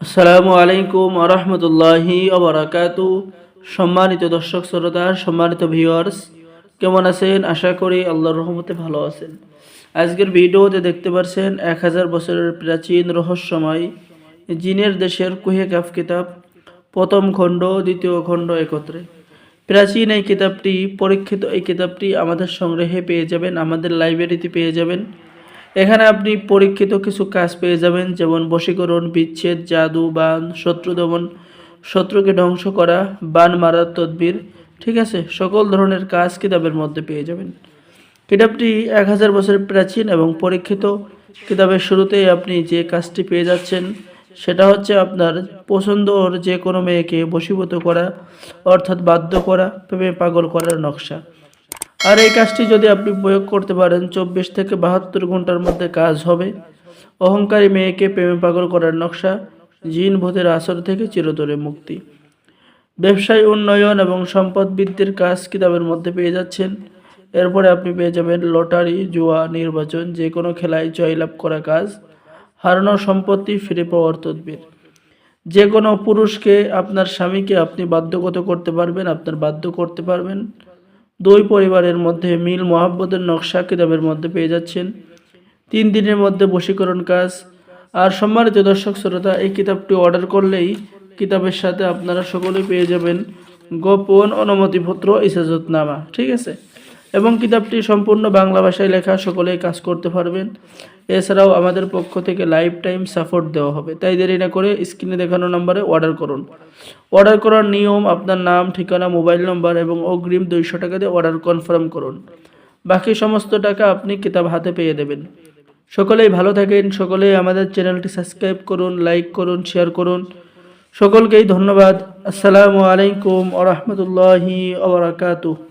আসসালামু আলাইকুম আরহামতুল্লাহি ওবারাকাতু। সম্মানিত দর্শক শ্রোতা, সম্মানিত ভিউয়ার্স, কেমন আছেন? আশা করি আল্লাহর রহমতে ভালো আছেন। আজকের ভিডিওতে দেখতে পাচ্ছেন 1000 বছরের প্রাচীন রহস্যময় জিনের দেশের কুহে কাফ কিতাব, প্রথম খণ্ড দ্বিতীয় খণ্ড একত্রে। প্রাচীন এই কিতাবটি, পরীক্ষিত এই কিতাবটি আমাদের সংগ্রহে পেয়ে যাবেন, আমাদের লাইব্রেরিতে পেয়ে যাবেন। এখানে আপনি পরীক্ষিত কিছু কাজ পেয়ে যাবেন, যেমন বশীকরণ, বিচ্ছেদ, জাদু, বান, শত্রু দমন, শত্রুকে ধ্বংস করা, বান মারার তদবির, ঠিক আছে, সকল ধরনের কাজ কিতাবের মধ্যে পেয়ে যাবেন। কিতাবটি 1000 বছরের প্রাচীন এবং পরীক্ষিত। কিতাবের শুরুতেই আপনি যে কাজটি পেয়ে যাচ্ছেন সেটা হচ্ছে আপনার পছন্দর যে কোনো মেয়েকে বশীভূত করা, অর্থাৎ বাধ্য করা, প্রেমে পাগল করার নকশা। আর এই কাজটি যদি আপনি প্রয়োগ করতে পারেন 24 থেকে 72 ঘন্টার মধ্যে কাজ হবে। অহংকারী মেয়েকে প্রেমে পাগল করার নকশা, জিন ভূতের আসর থেকে চিরতরে মুক্তি। ব্যবসায় উন্নয়ন এবং সম্পদ বৃদ্ধির কাজ কিতাবের মধ্যে পেয়ে যাচ্ছেন। এরপরে আপনি পেয়ে যাবেন লটারি, জুয়া, নির্বাচন, যে কোনো খেলায় জয়লাভ করা কাজ, হারানো সম্পত্তি ফিরে পাওয়ার তদবির। যে কোনো পুরুষকে, আপনার স্বামীকে আপনি বাধ্যগত করতে পারবেন, আপনার বাধ্য করতে পারবেন। দুই পরিবারের মধ্যে মিল মহাব্বতের নকশা কিতাবের মধ্যে পেয়ে যাচ্ছেন। 3 দিনের মধ্যে বশীকরণ কাজ। আর সম্মানিত দর্শক শ্রোতা, এই কিতাবটি অর্ডার করলেই কিতাবের সাথে আপনারা সকলেই পেয়ে যাবেন গোপন অনুমতিপত্র, ইজাজতনামা, ঠিক আছে। এবং কিতাবটি সম্পূর্ণ বাংলা ভাষায় লেখা, সকলেই কাজ করতে পারবেন। এছাড়াও আমাদের পক্ষ থেকে লাইফ টাইম সাপোর্ট দেওয়া হবে। তাই দেরি না করে স্ক্রিনে দেখানো নম্বরে অর্ডার করুন। অর্ডার করার নিয়ম: আপনার নাম, ঠিকানা, মোবাইল নম্বর এবং অগ্রিম 200 টাকা দিয়ে অর্ডার কনফার্ম করুন। বাকি সমস্ত টাকা আপনি কিতাব হাতে পেয়ে দেবেন। সকলেই ভালো থাকেন, সকলেই আমাদের চ্যানেলটি সাবস্ক্রাইব করুন, লাইক করুন, শেয়ার করুন। সকলকেই ধন্যবাদ। আসসালামু আলাইকুম ওয়া রাহমাতুল্লাহি ওয়া বারাকাতুহু।